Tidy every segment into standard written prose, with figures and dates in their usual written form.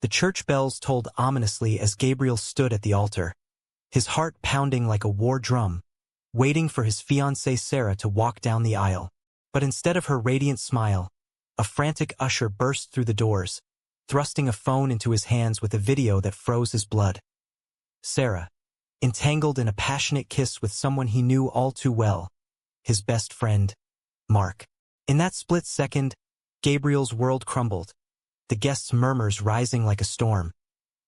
The church bells tolled ominously as Gabriel stood at the altar, his heart pounding like a war drum, waiting for his fiancée Sarah to walk down the aisle. But instead of her radiant smile, a frantic usher burst through the doors, thrusting a phone into his hands with a video that froze his blood. Sarah, entangled in a passionate kiss with someone he knew all too well, his best friend, Mark. In that split second, Gabriel's world crumbled, the guests' murmurs rising like a storm,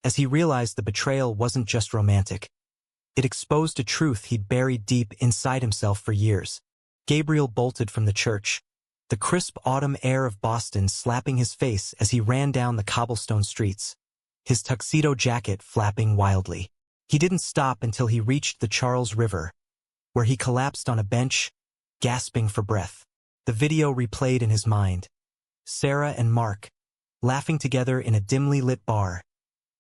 as he realized the betrayal wasn't just romantic. It exposed a truth he'd buried deep inside himself for years. Gabriel bolted from the church, the crisp autumn air of Boston slapping his face as he ran down the cobblestone streets, his tuxedo jacket flapping wildly. He didn't stop until he reached the Charles River, where he collapsed on a bench, gasping for breath. The video replayed in his mind. Sarah and Mark, laughing together in a dimly lit bar,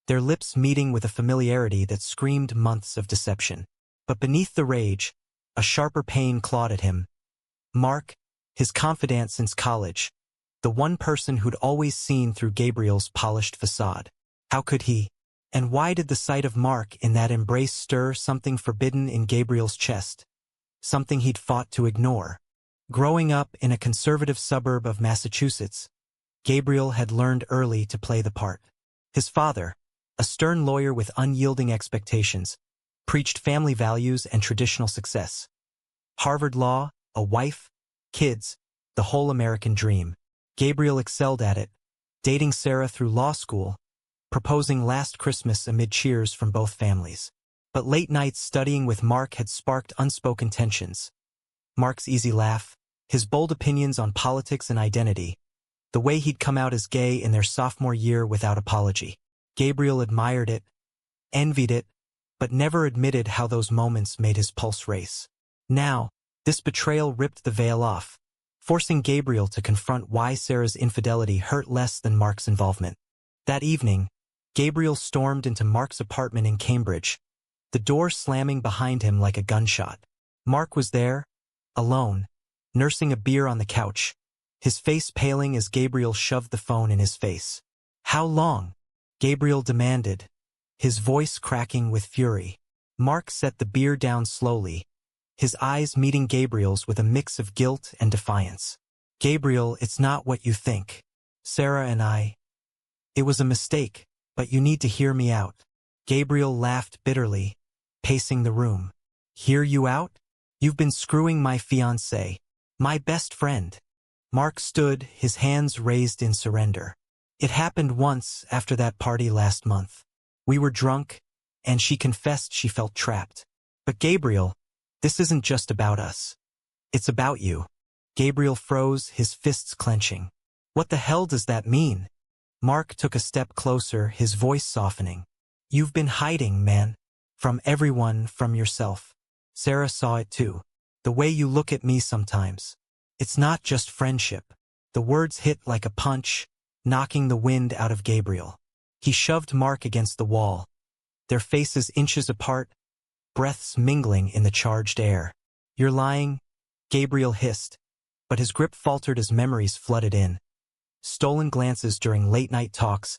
their lips meeting with a familiarity that screamed months of deception. But beneath the rage, a sharper pain clawed at him. Mark, his confidant since college, the one person who'd always seen through Gabriel's polished facade. How could he? And why did the sight of Mark in that embrace stir something forbidden in Gabriel's chest? Something he'd fought to ignore. Growing up in a conservative suburb of Massachusetts, Gabriel had learned early to play the part. His father, a stern lawyer with unyielding expectations, preached family values and traditional success. Harvard law, a wife, kids, the whole American dream. Gabriel excelled at it, dating Sarah through law school, proposing last Christmas amid cheers from both families. But late nights studying with Mark had sparked unspoken tensions. Mark's easy laugh, his bold opinions on politics and identity, the way he'd come out as gay in their sophomore year without apology. Gabriel admired it, envied it, but never admitted how those moments made his pulse race. Now, this betrayal ripped the veil off, forcing Gabriel to confront why Sarah's infidelity hurt less than Mark's involvement. That evening, Gabriel stormed into Mark's apartment in Cambridge, the door slamming behind him like a gunshot. Mark was there, alone, nursing a beer on the couch, his face paling as Gabriel shoved the phone in his face. "How long?" Gabriel demanded, his voice cracking with fury. Mark set the beer down slowly, his eyes meeting Gabriel's with a mix of guilt and defiance. "Gabriel, it's not what you think. Sarah and it was a mistake, but you need to hear me out." Gabriel laughed bitterly, pacing the room. "Hear you out? You've been screwing my fiancé, my best friend." Mark stood, his hands raised in surrender. "It happened once after that party last month. We were drunk, and she confessed she felt trapped. But Gabriel, this isn't just about us. It's about you." Gabriel froze, his fists clenching. "What the hell does that mean?" Mark took a step closer, his voice softening. "You've been hiding, man. From everyone, from yourself. Sarah saw it too. The way you look at me sometimes. It's not just friendship." The words hit like a punch, knocking the wind out of Gabriel. He shoved Mark against the wall, their faces inches apart, breaths mingling in the charged air. "You're lying," Gabriel hissed, but his grip faltered as memories flooded in. Stolen glances during late-night talks,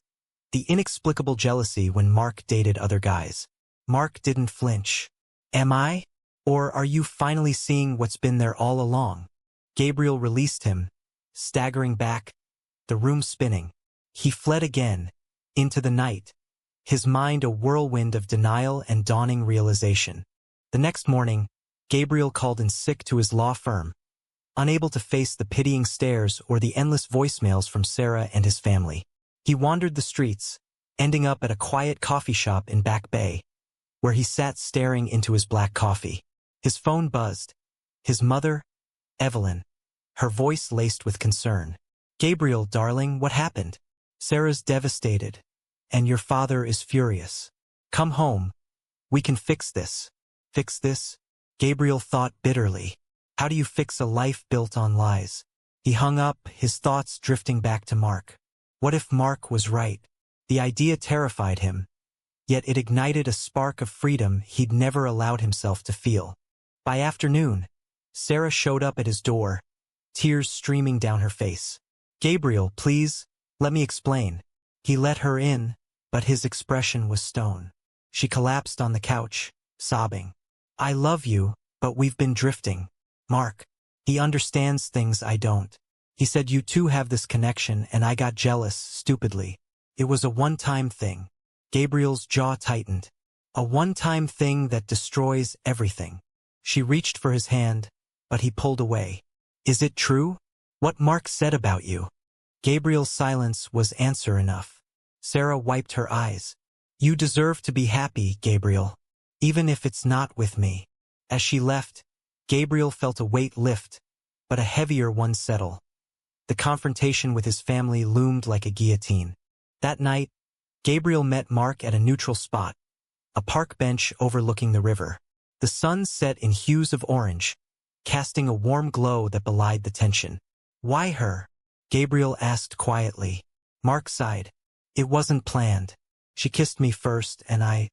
the inexplicable jealousy when Mark dated other guys. Mark didn't flinch. "Am I? Or are you finally seeing what's been there all along?" Gabriel released him, staggering back, the room spinning. He fled again, into the night, his mind a whirlwind of denial and dawning realization. The next morning, Gabriel called in sick to his law firm, unable to face the pitying stares or the endless voicemails from Sarah and his family. He wandered the streets, ending up at a quiet coffee shop in Back Bay, where he sat staring into his black coffee. His phone buzzed. His mother, Evelyn, her voice laced with concern. "Gabriel, darling, what happened?" "Sarah's devastated, and your father is furious. Come home. We can fix this." "Fix this?" Gabriel thought bitterly. "How do you fix a life built on lies?" He hung up, his thoughts drifting back to Mark. What if Mark was right? The idea terrified him, yet it ignited a spark of freedom he'd never allowed himself to feel. By afternoon, Sarah showed up at his door, tears streaming down her face. "Gabriel, please, let me explain." He let her in, but his expression was stone. She collapsed on the couch, sobbing. I love you, but we've been drifting. Mark. He understands things I don't. He said you two have this connection and I got jealous, stupidly. It was a one-time thing. Gabriel's jaw tightened. A one-time thing that destroys everything. She reached for his hand, but he pulled away. Is it true? What Mark said about you? Gabriel's silence was answer enough. Sarah wiped her eyes. You deserve to be happy, Gabriel. Even if it's not with me. As she left, Gabriel felt a weight lift, but a heavier one settle. The confrontation with his family loomed like a guillotine. That night, Gabriel met Mark at a neutral spot, a park bench overlooking the river. The sun set in hues of orange, casting a warm glow that belied the tension. Why her? Gabriel asked quietly. Mark sighed. It wasn't planned. She kissed me first and I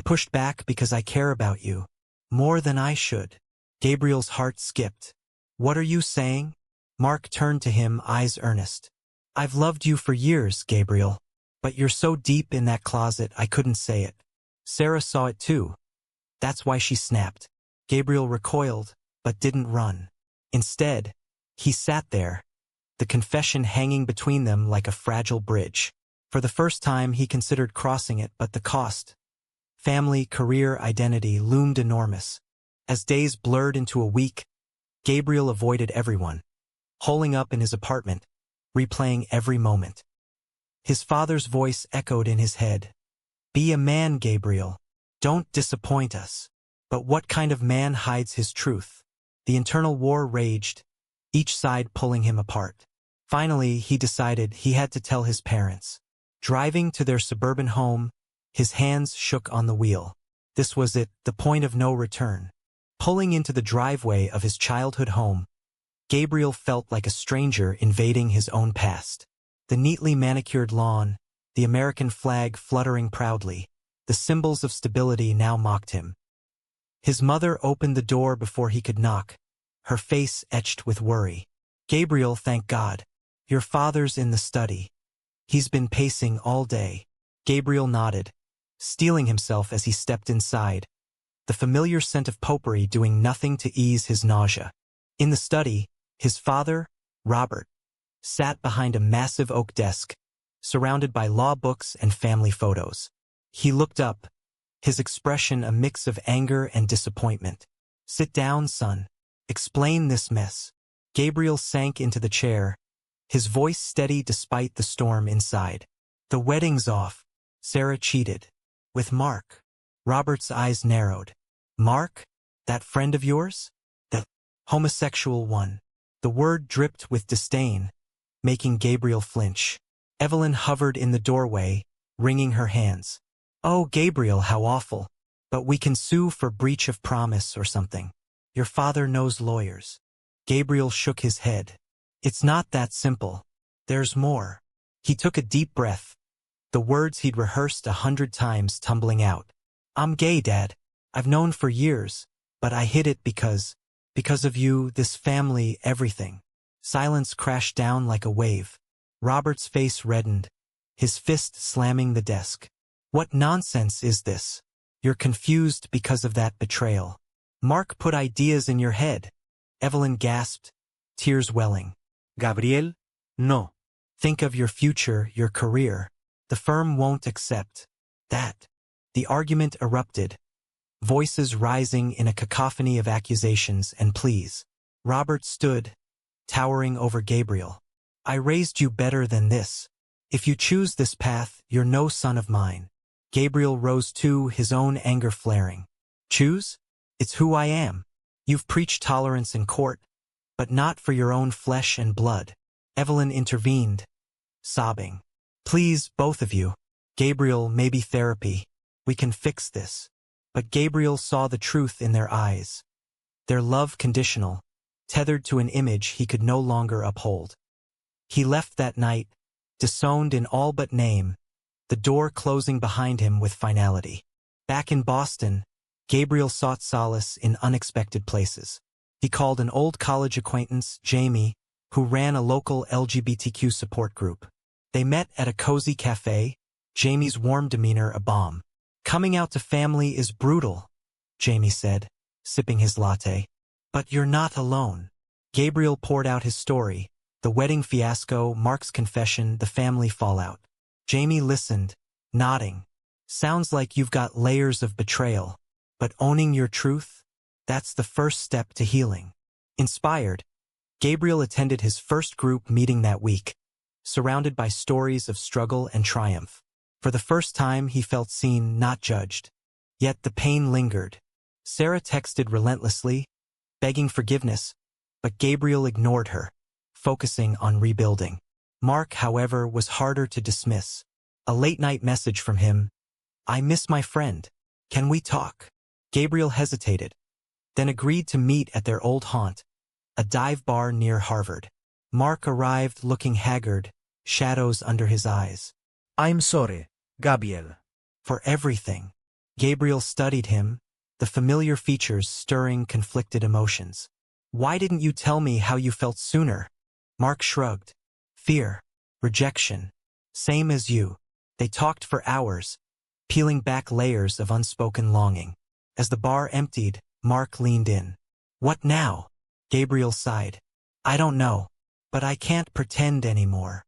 pushed back because I care about you. More than I should. Gabriel's heart skipped. What are you saying? Mark turned to him, eyes earnest. I've loved you for years, Gabriel. But you're so deep in that closet I couldn't say it. Sarah saw it too. That's why she snapped. Gabriel recoiled, but didn't run. Instead, he sat there, the confession hanging between them like a fragile bridge. For the first time he considered crossing it, but the cost. Family, career, identity loomed enormous. As days blurred into a week, Gabriel avoided everyone, holing up in his apartment, replaying every moment. His father's voice echoed in his head. Be a man, Gabriel. Don't disappoint us. But what kind of man hides his truth? The internal war raged, each side pulling him apart. Finally, he decided he had to tell his parents. Driving to their suburban home, his hands shook on the wheel. This was it, the point of no return. Pulling into the driveway of his childhood home, Gabriel felt like a stranger invading his own past. The neatly manicured lawn, the American flag fluttering proudly, the symbols of stability now mocked him. His mother opened the door before he could knock, her face etched with worry. Gabriel, thank God. Your father's in the study. He's been pacing all day. Gabriel nodded, steeling himself as he stepped inside, the familiar scent of potpourri doing nothing to ease his nausea. In the study, his father, Robert, sat behind a massive oak desk, surrounded by law books and family photos. He looked up, his expression a mix of anger and disappointment. Sit down, son. Explain this mess. Gabriel sank into the chair, his voice steady despite the storm inside. The wedding's off. Sarah cheated. With Mark. Robert's eyes narrowed. Mark? That friend of yours? The homosexual one. The word dripped with disdain, making Gabriel flinch. Evelyn hovered in the doorway, wringing her hands. Oh, Gabriel, how awful. But we can sue for breach of promise or something. Your father knows lawyers. Gabriel shook his head. It's not that simple. There's more. He took a deep breath, the words he'd rehearsed 100 times tumbling out. I'm gay, Dad. I've known for years, but I hid it because of you, this family, everything. Silence crashed down like a wave. Robert's face reddened, his fist slamming the desk. What nonsense is this? You're confused because of that betrayal. Mark put ideas in your head. Evelyn gasped, tears welling. Gabriel, no. Think of your future, your career. The firm won't accept that. The argument erupted, voices rising in a cacophony of accusations and pleas. Robert stood, towering over Gabriel. I raised you better than this. If you choose this path, you're no son of mine. Gabriel rose too, his own anger flaring. Choose? It's who I am. You've preached tolerance in court, but not for your own flesh and blood. Evelyn intervened, sobbing. Please, both of you. Gabriel, maybe therapy. We can fix this. But Gabriel saw the truth in their eyes. Their love conditional, tethered to an image he could no longer uphold. He left that night, disowned in all but name, the door closing behind him with finality. Back in Boston, Gabriel sought solace in unexpected places. He called an old college acquaintance, Jamie, who ran a local LGBTQ support group. They met at a cozy cafe, Jamie's warm demeanor a balm. "Coming out to family is brutal," Jamie said, sipping his latte. "But you're not alone." Gabriel poured out his story: the wedding fiasco, Mark's confession, the family fallout. Jamie listened, nodding. "Sounds like you've got layers of betrayal. But owning your truth? That's the first step to healing." Inspired, Gabriel attended his first group meeting that week, surrounded by stories of struggle and triumph. For the first time, he felt seen, not judged. Yet the pain lingered. Sarah texted relentlessly, begging forgiveness, but Gabriel ignored her, focusing on rebuilding. Mark, however, was harder to dismiss. A late-night message from him: "I miss my friend. Can we talk?" Gabriel hesitated, then agreed to meet at their old haunt, a dive bar near Harvard. Mark arrived looking haggard, shadows under his eyes. "I'm sorry, Gabriel." "For everything." Gabriel studied him, the familiar features stirring conflicted emotions. "Why didn't you tell me how you felt sooner?" Mark shrugged. "Fear. Rejection. Same as you." They talked for hours, peeling back layers of unspoken longing. As the bar emptied, Mark leaned in. "What now?" Gabriel sighed. "I don't know, but I can't pretend anymore."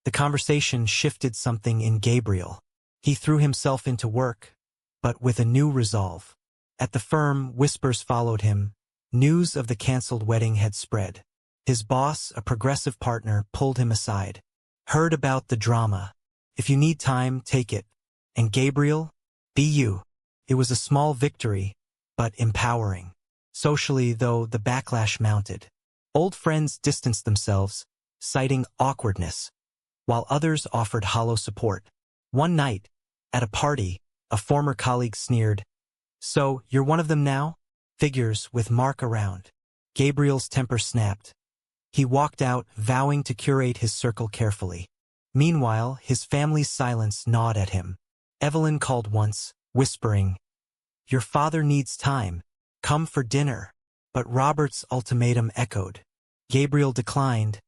The conversation shifted something in Gabriel. He threw himself into work, but with a new resolve. At the firm, whispers followed him. News of the canceled wedding had spread. His boss, a progressive partner, pulled him aside. "Heard about the drama. If you need time, take it. And Gabriel, be you." It was a small victory, but empowering. Socially, though, the backlash mounted. Old friends distanced themselves, citing awkwardness, while others offered hollow support. One night, at a party, a former colleague sneered, "So, you're one of them now?" Figures with Mark around. Gabriel's temper snapped. He walked out, vowing to curate his circle carefully. Meanwhile, his family's silence gnawed at him. Evelyn called once, whispering, "Your father needs time. Come for dinner." But Robert's ultimatum echoed. Gabriel declined,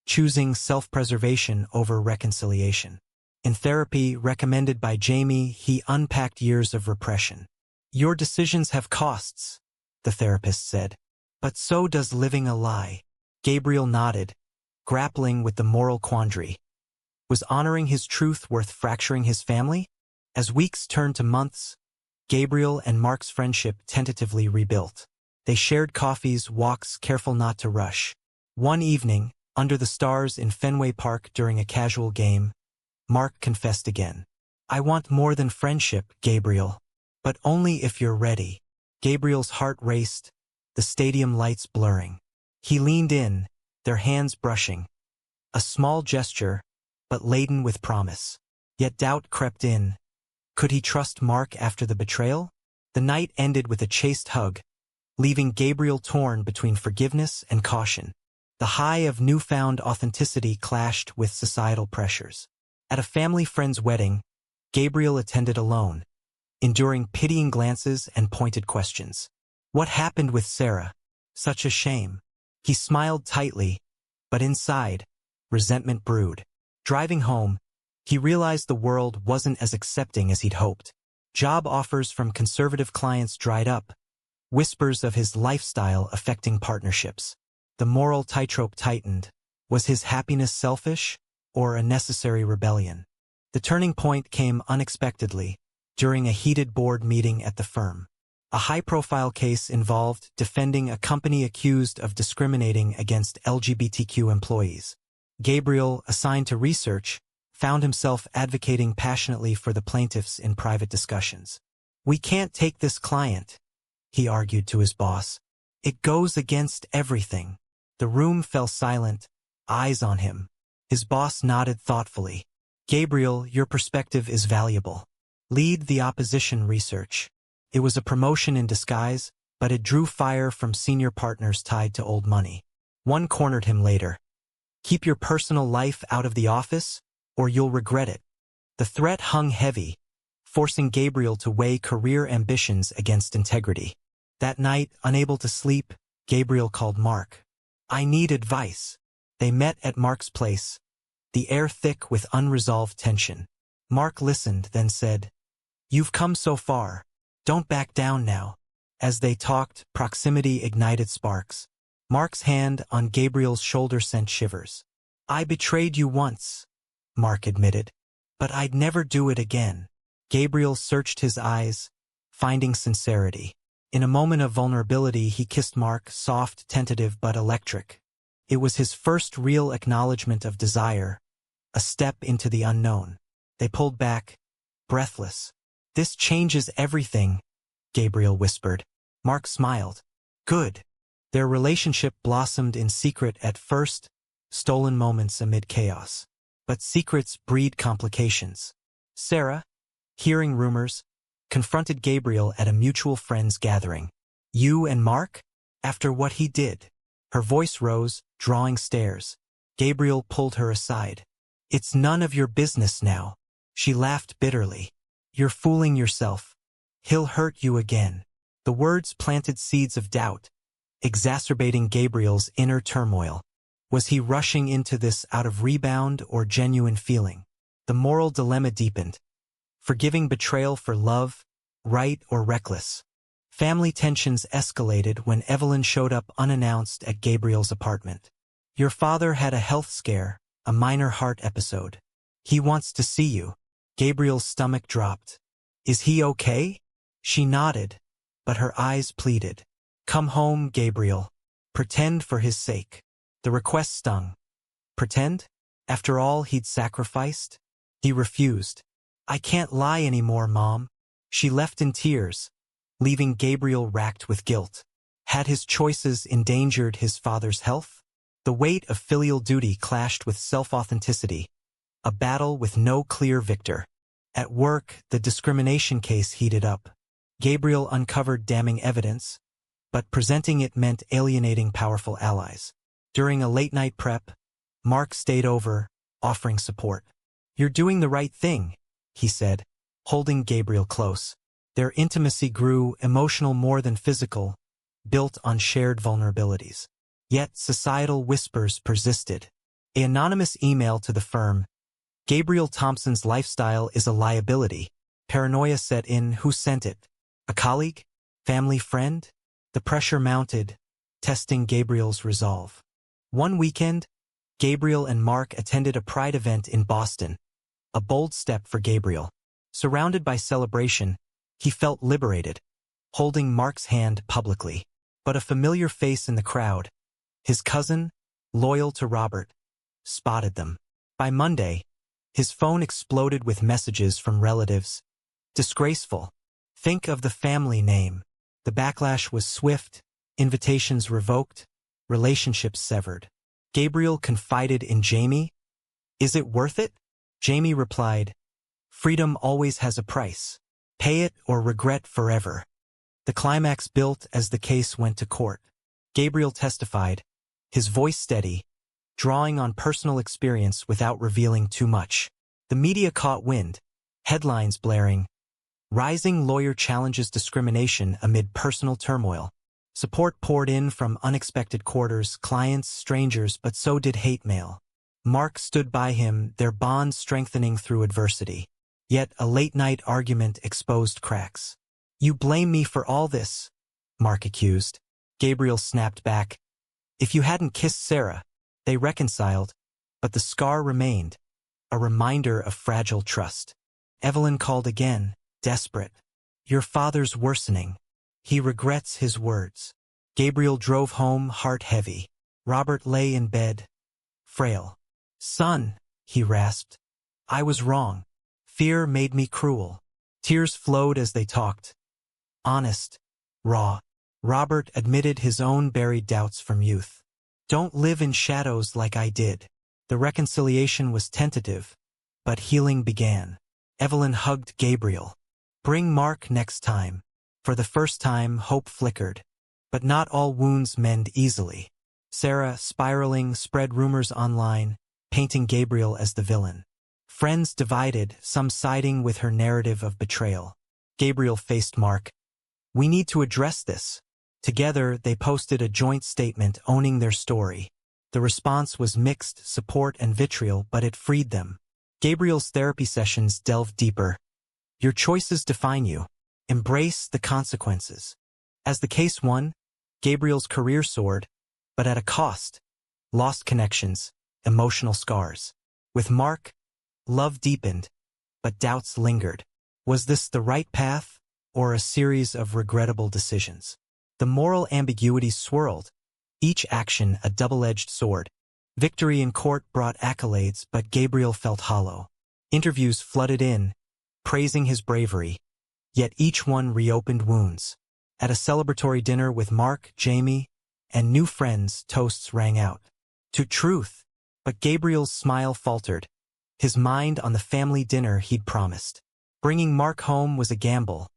choosing self-preservation over reconciliation. In therapy recommended by Jamie, he unpacked years of repression. "Your decisions have costs," the therapist said. "But so does living a lie." Gabriel nodded, grappling with the moral quandary. Was honoring his truth worth fracturing his family? As weeks turned to months, Gabriel and Mark's friendship tentatively rebuilt. They shared coffees, walks, careful not to rush. One evening, under the stars in Fenway Park during a casual game, Mark confessed again. "I want more than friendship, Gabriel. But only if you're ready." Gabriel's heart raced, the stadium lights blurring. He leaned in, their hands brushing. A small gesture, but laden with promise. Yet doubt crept in. Could he trust Mark after the betrayal? The night ended with a chaste hug, leaving Gabriel torn between forgiveness and caution. The high of newfound authenticity clashed with societal pressures. At a family friend's wedding, Gabriel attended alone, enduring pitying glances and pointed questions. What happened with Sarah? Such a shame. He smiled tightly, but inside, resentment brewed. Driving home, he realized the world wasn't as accepting as he'd hoped. Job offers from conservative clients dried up, whispers of his lifestyle affecting partnerships. The moral tightrope tightened. Was his happiness selfish, or a necessary rebellion? The turning point came unexpectedly, during a heated board meeting at the firm. A high-profile case involved defending a company accused of discriminating against LGBTQ employees. Gabriel, assigned to research, found himself advocating passionately for the plaintiffs in private discussions. "We can't take this client," he argued to his boss. "It goes against everything." The room fell silent, eyes on him. His boss nodded thoughtfully. "Gabriel, your perspective is valuable. Lead the opposition research." It was a promotion in disguise, but it drew fire from senior partners tied to old money. One cornered him later. "Keep your personal life out of the office, or you'll regret it." The threat hung heavy, forcing Gabriel to weigh career ambitions against integrity. That night, unable to sleep, Gabriel called Mark. "I need advice." They met at Mark's place, the air thick with unresolved tension. Mark listened, then said, "You've come so far. Don't back down now." As they talked, proximity ignited sparks. Mark's hand on Gabriel's shoulder sent shivers. "I betrayed you once," Mark admitted, "but I'd never do it again." Gabriel searched his eyes, finding sincerity. In a moment of vulnerability, he kissed Mark, soft, tentative, but electric. It was his first real acknowledgement of desire, a step into the unknown. They pulled back, breathless. "This changes everything," Gabriel whispered. Mark smiled. "Good." Their relationship blossomed in secret at first, stolen moments amid chaos. But secrets breed complications. Sarah, hearing rumors, confronted Gabriel at a mutual friend's gathering. "You and Mark? After what he did?" Her voice rose, drawing stares. Gabriel pulled her aside. "It's none of your business now." She laughed bitterly. "You're fooling yourself. He'll hurt you again." The words planted seeds of doubt, exacerbating Gabriel's inner turmoil. Was he rushing into this out of rebound or genuine feeling? The moral dilemma deepened. Forgiving betrayal for love, right or reckless? Family tensions escalated when Evelyn showed up unannounced at Gabriel's apartment. "Your father had a health scare, a minor heart episode. He wants to see you." Gabriel's stomach dropped. "Is he okay?" She nodded, but her eyes pleaded. "Come home, Gabriel. Pretend for his sake." The request stung. Pretend? After all he'd sacrificed? He refused. "I can't lie anymore, Mom." She left in tears, leaving Gabriel racked with guilt. Had his choices endangered his father's health? The weight of filial duty clashed with self-authenticity, a battle with no clear victor. At work, the discrimination case heated up. Gabriel uncovered damning evidence, but presenting it meant alienating powerful allies. During a late-night prep, Mark stayed over, offering support. "You're doing the right thing," he said, holding Gabriel close. Their intimacy grew, emotional more than physical, built on shared vulnerabilities. Yet societal whispers persisted. An anonymous email to the firm, "Gabriel Thompson's lifestyle is a liability." Paranoia set in. Who sent it? A colleague? Family friend? The pressure mounted, testing Gabriel's resolve. One weekend, Gabriel and Mark attended a pride event in Boston. A bold step for Gabriel. Surrounded by celebration, he felt liberated, holding Mark's hand publicly. But a familiar face in the crowd, his cousin, loyal to Robert, spotted them. By Monday, his phone exploded with messages from relatives. "Disgraceful. Think of the family name." The backlash was swift, invitations revoked, relationships severed. Gabriel confided in Jamie. "Is it worth it?" Jamie replied, "Freedom always has a price. Pay it or regret forever." The climax built as the case went to court. Gabriel testified, his voice steady, drawing on personal experience without revealing too much. The media caught wind, headlines blaring, "Rising lawyer challenges discrimination amid personal turmoil." Support poured in from unexpected quarters, clients, strangers, but so did hate mail. Mark stood by him, their bond strengthening through adversity. Yet a late-night argument exposed cracks. "You blame me for all this," Mark accused. Gabriel snapped back. "If you hadn't kissed Sarah." They reconciled, but the scar remained, a reminder of fragile trust. Evelyn called again, desperate. "Your father's worsening. He regrets his words." Gabriel drove home, heart heavy. Robert lay in bed, frail. "Son," he rasped, "I was wrong. Fear made me cruel." Tears flowed as they talked. Honest, raw. Robert admitted his own buried doubts from youth. "Don't live in shadows like I did." The reconciliation was tentative, but healing began. Evelyn hugged Gabriel. "Bring Mark next time." For the first time, hope flickered. But not all wounds mend easily. Sarah, spiraling, spread rumors online, painting Gabriel as the villain. Friends divided, some siding with her narrative of betrayal. Gabriel faced Mark. "We need to address this." Together, they posted a joint statement owning their story. The response was mixed, support and vitriol, but it freed them. Gabriel's therapy sessions delved deeper. Your choices define you. Embrace the consequences. As the case won, Gabriel's career soared, but at a cost. Lost connections, emotional scars. With Mark, love deepened, but doubts lingered. Was this the right path, or a series of regrettable decisions? The moral ambiguity swirled, each action a double-edged sword. Victory in court brought accolades, but Gabriel felt hollow. Interviews flooded in, praising his bravery, yet each one reopened wounds. At a celebratory dinner with Mark, Jamie, and new friends, toasts rang out to truth, but Gabriel's smile faltered, his mind on the family dinner he'd promised. Bringing Mark home was a gamble.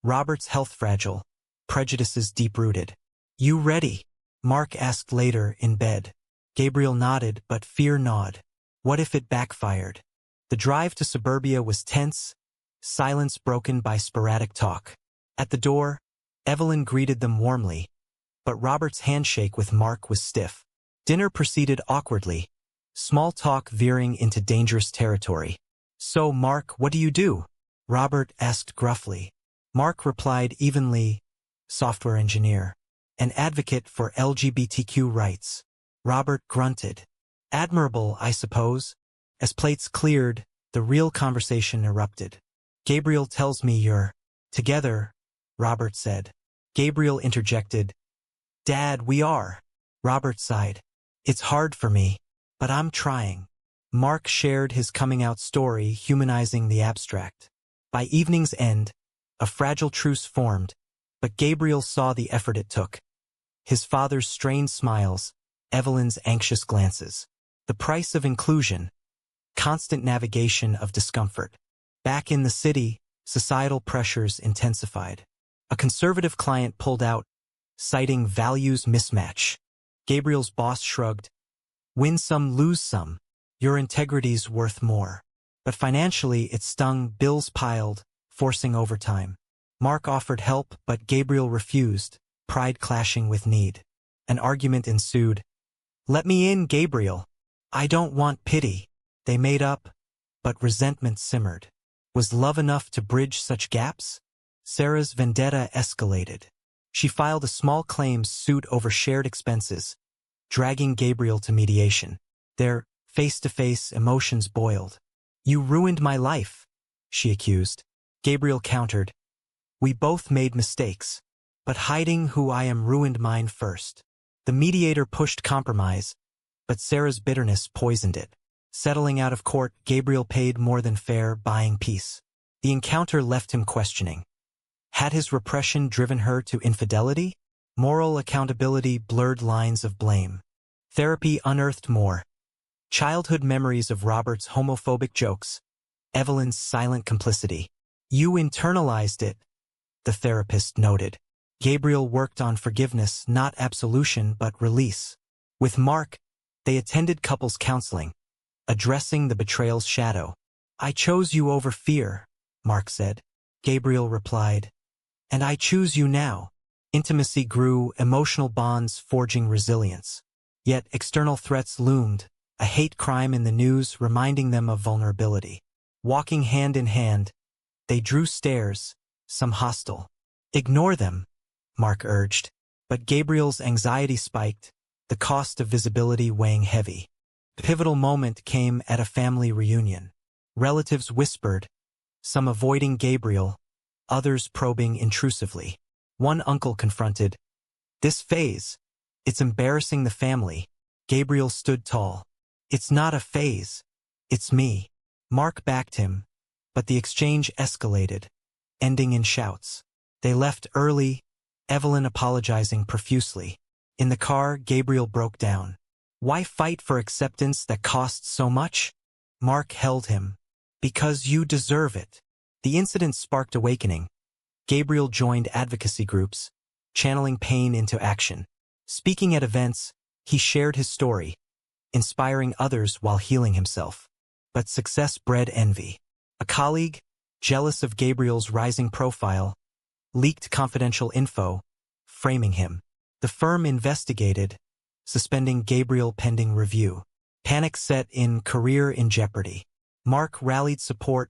Robert's health fragile, prejudices deep-rooted. You ready? Mark asked later in bed. Gabriel nodded, but fear gnawed. What if it backfired? The drive to suburbia was tense, silence broken by sporadic talk. At the door, Evelyn greeted them warmly, but Robert's handshake with Mark was stiff. Dinner proceeded awkwardly, small talk veering into dangerous territory. So, Mark, what do you do? Robert asked gruffly. Mark replied evenly, software engineer, an advocate for LGBTQ rights. Robert grunted. Admirable, I suppose. As plates cleared, the real conversation erupted. Gabriel tells me you're together, Robert said. Gabriel interjected. Dad, we are. Robert sighed. It's hard for me, but I'm trying. Mark shared his coming-out story, humanizing the abstract. By evening's end, a fragile truce formed, but Gabriel saw the effort it took. His father's strained smiles, Evelyn's anxious glances. The price of inclusion, constant navigation of discomfort. Back in the city, societal pressures intensified. A conservative client pulled out, citing values mismatch. Gabriel's boss shrugged. Win some, lose some. Your integrity's worth more. But financially, it stung, bills piled, forcing overtime. Mark offered help, but Gabriel refused, pride clashing with need. An argument ensued. Let me in, Gabriel. I don't want pity. They made up, but resentment simmered. Was love enough to bridge such gaps? Sarah's vendetta escalated. She filed a small claims suit over shared expenses, dragging Gabriel to mediation. Their face-to-face emotions boiled. You ruined my life, she accused. Gabriel countered. We both made mistakes, but hiding who I am ruined mine first. The mediator pushed compromise, but Sarah's bitterness poisoned it. Settling out of court, Gabriel paid more than fair, buying peace. The encounter left him questioning. Had his repression driven her to infidelity? Moral accountability blurred lines of blame. Therapy unearthed more. Childhood memories of Robert's homophobic jokes, Evelyn's silent complicity. You internalized it, the therapist noted. Gabriel worked on forgiveness, not absolution, but release. With Mark, they attended couples counseling, addressing the betrayal's shadow. I chose you over fear, Mark said. Gabriel replied, and I choose you now. Intimacy grew, emotional bonds forging resilience. Yet external threats loomed, a hate crime in the news reminding them of vulnerability. Walking hand in hand, they drew stares, some hostile. Ignore them, Mark urged. But Gabriel's anxiety spiked, the cost of visibility weighing heavy. The pivotal moment came at a family reunion. Relatives whispered, some avoiding Gabriel, others probing intrusively. One uncle confronted, this phase, it's embarrassing the family. Gabriel stood tall. It's not a phase, it's me. Mark backed him, but the exchange escalated, ending in shouts. They left early, Evelyn apologizing profusely. In the car, Gabriel broke down. Why fight for acceptance that costs so much? Mark held him. Because you deserve it. The incident sparked awakening. Gabriel joined advocacy groups, channeling pain into action. Speaking at events, he shared his story, inspiring others while healing himself. But success bred envy. A colleague, jealous of Gabriel's rising profile, leaked confidential info, framing him. The firm investigated, suspending Gabriel pending review. Panic set in, career in jeopardy. Mark rallied support,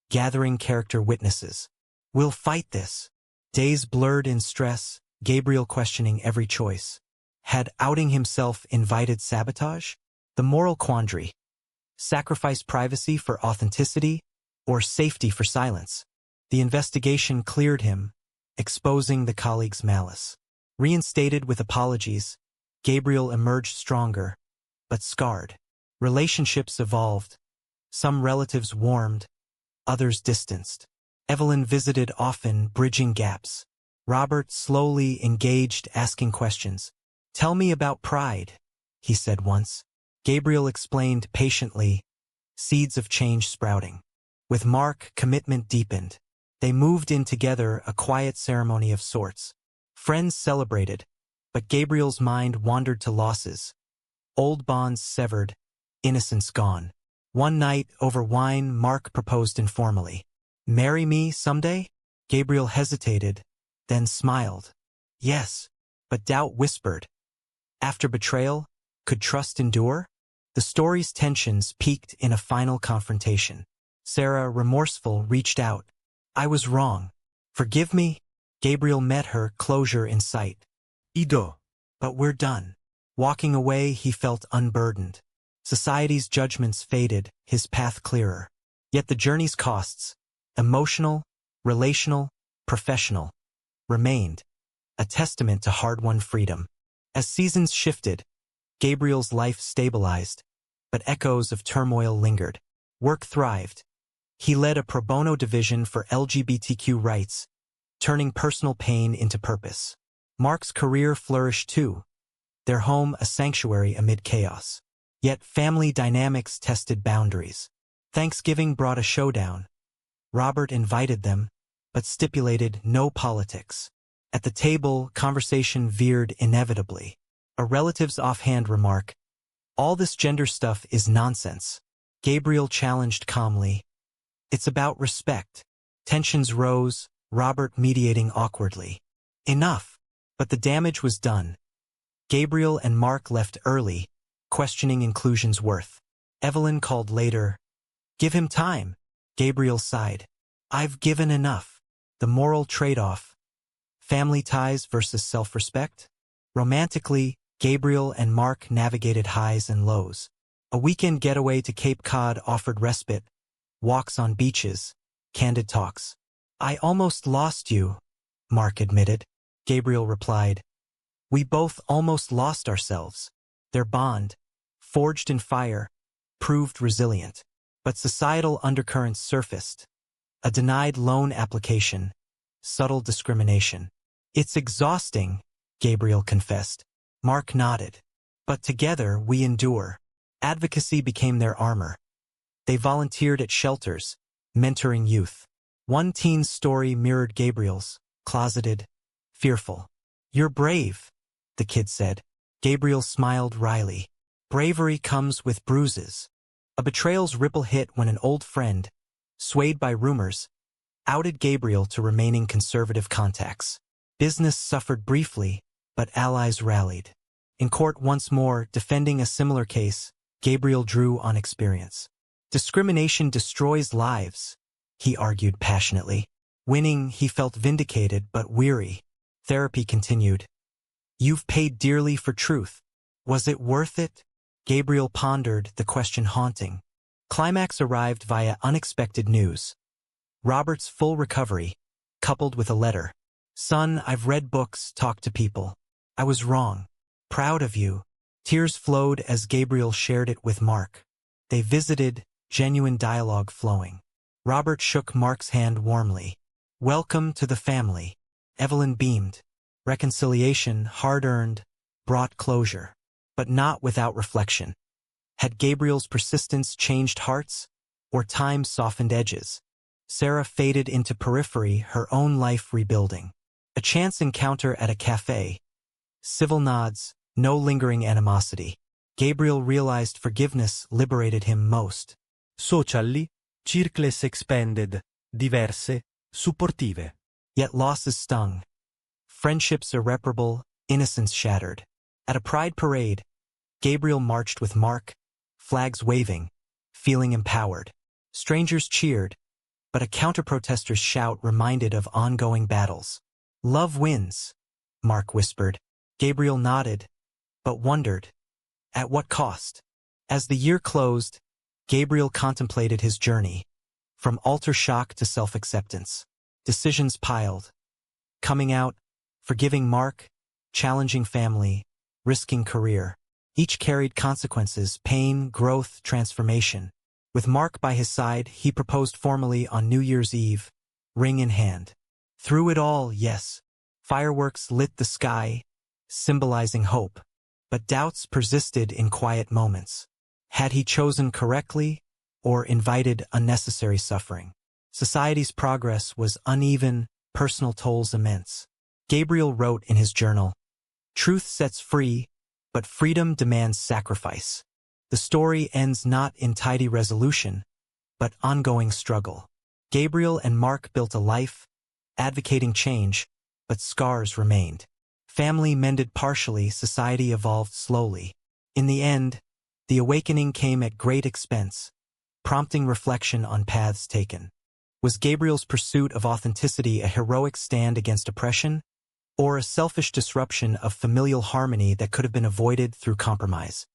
gathering character witnesses. We'll fight this. Days blurred in stress, Gabriel questioning every choice. Had outing himself invited sabotage? The moral quandary. Sacrifice privacy for authenticity, or safety for silence? The investigation cleared him, exposing the colleague's malice. Reinstated with apologies, Gabriel emerged stronger, but scarred. Relationships evolved. Some relatives warmed, others distanced. Evelyn visited often, bridging gaps. Robert slowly engaged, asking questions. "Tell me about pride," he said once. Gabriel explained patiently, seeds of change sprouting. With Mark, commitment deepened. They moved in together, a quiet ceremony of sorts. Friends celebrated, but Gabriel's mind wandered to losses. Old bonds severed, innocence gone. One night, over wine, Mark proposed informally. "Marry me someday?" Gabriel hesitated, then smiled. Yes, but doubt whispered. After betrayal, could trust endure? The story's tensions peaked in a final confrontation. Sarah, remorseful, reached out. "I was wrong. Forgive me?" Gabriel met her, closure in sight. Ido. "But we're done." Walking away, he felt unburdened. Society's judgments faded, his path clearer. Yet the journey's costs, emotional, relational, professional, remained, a testament to hard-won freedom. As seasons shifted, Gabriel's life stabilized, but echoes of turmoil lingered. Work thrived. He led a pro bono division for LGBTQ rights, turning personal pain into purpose. Mark's career flourished too, their home a sanctuary amid chaos. Yet family dynamics tested boundaries. Thanksgiving brought a showdown. Robert invited them, but stipulated no politics. At the table, conversation veered inevitably. A relative's offhand remark, "All this gender stuff is nonsense." Gabriel challenged calmly, "It's about respect." Tensions rose, Robert mediating awkwardly. Enough. But the damage was done. Gabriel and Mark left early, questioning inclusion's worth. Evelyn called later. "Give him time." Gabriel sighed. "I've given enough." The moral trade-off. Family ties versus self-respect? Romantically, Gabriel and Mark navigated highs and lows. A weekend getaway to Cape Cod offered respite, walks on beaches, candid talks. "I almost lost you," Mark admitted. Gabriel replied, "We both almost lost ourselves." Their bond, forged in fire, proved resilient. But societal undercurrents surfaced. A denied loan application, subtle discrimination. "It's exhausting," Gabriel confessed. Mark nodded. "But together we endure." Advocacy became their armor. They volunteered at shelters, mentoring youth. One teen's story mirrored Gabriel's, closeted, fearful. "You're brave," the kid said. Gabriel smiled wryly. "Bravery comes with bruises." A betrayal's ripple hit when an old friend, swayed by rumors, outed Gabriel to remaining conservative contacts. Business suffered briefly, but allies rallied. In court once more, defending a similar case, Gabriel drew on experience. "Discrimination destroys lives," he argued passionately. Winning, he felt vindicated but weary. Therapy continued. "You've paid dearly for truth. Was it worth it?" Gabriel pondered, the question haunting. Climax arrived via unexpected news. Robert's full recovery, coupled with a letter. "Son, I've read books, talked to people. I was wrong. Proud of you." Tears flowed as Gabriel shared it with Mark. They visited, genuine dialogue flowing. Robert shook Mark's hand warmly. "Welcome to the family." Evelyn beamed. Reconciliation, hard-earned, brought closure. But not without reflection. Had Gabriel's persistence changed hearts, or time softened edges? Sarah faded into periphery, her own life rebuilding. A chance encounter at a cafe. Civil nods, no lingering animosity. Gabriel realized forgiveness liberated him most. Sociali, circles expanded, diverse, supportive. Yet losses stung. Friendships irreparable, innocence shattered. At a pride parade, Gabriel marched with Mark, flags waving, feeling empowered. Strangers cheered, but a counter-protester's shout reminded of ongoing battles. "Love wins," Mark whispered. Gabriel nodded, but wondered, at what cost? As the year closed, Gabriel contemplated his journey, from altar shock to self-acceptance. Decisions piled. Coming out, forgiving Mark, challenging family, risking career. Each carried consequences, pain, growth, transformation. With Mark by his side, he proposed formally on New Year's Eve, ring in hand. Through it all, yes, fireworks lit the sky, symbolizing hope. But doubts persisted in quiet moments. Had he chosen correctly, or invited unnecessary suffering? Society's progress was uneven, personal tolls immense. Gabriel wrote in his journal, "Truth sets free, but freedom demands sacrifice." The story ends not in tidy resolution, but ongoing struggle. Gabriel and Mark built a life, advocating change, but scars remained. Family mended partially, society evolved slowly. In the end, the awakening came at great expense, prompting reflection on paths taken. Was Gabriel's pursuit of authenticity a heroic stand against oppression, or a selfish disruption of familial harmony that could have been avoided through compromise?